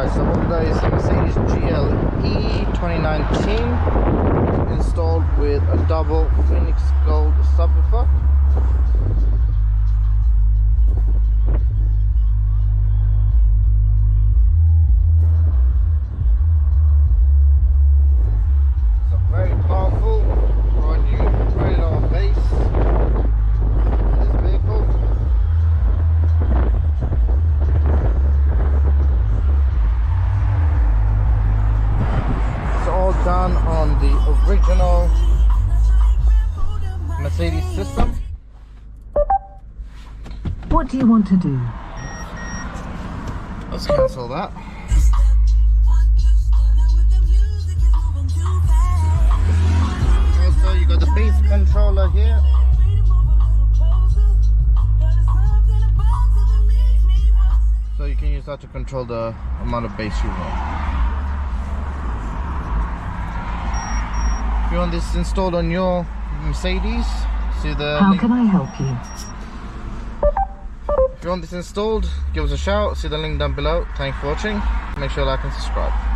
guys, so what we got is a Mercedes GLE 2019 installed with a double Phoenix Gold subwoofer. It's a very powerful, providing very low bass in this vehicle. Done on the original Mercedes system. What do you want to do? Let's cancel that. Also, you got the bass controller here. So you can use that to control the amount of bass you want. If you want this installed on your Mercedes, see the How link. can I help you? If you want this installed, give us a shout, see the link down below. Thanks for watching, make sure to like and subscribe.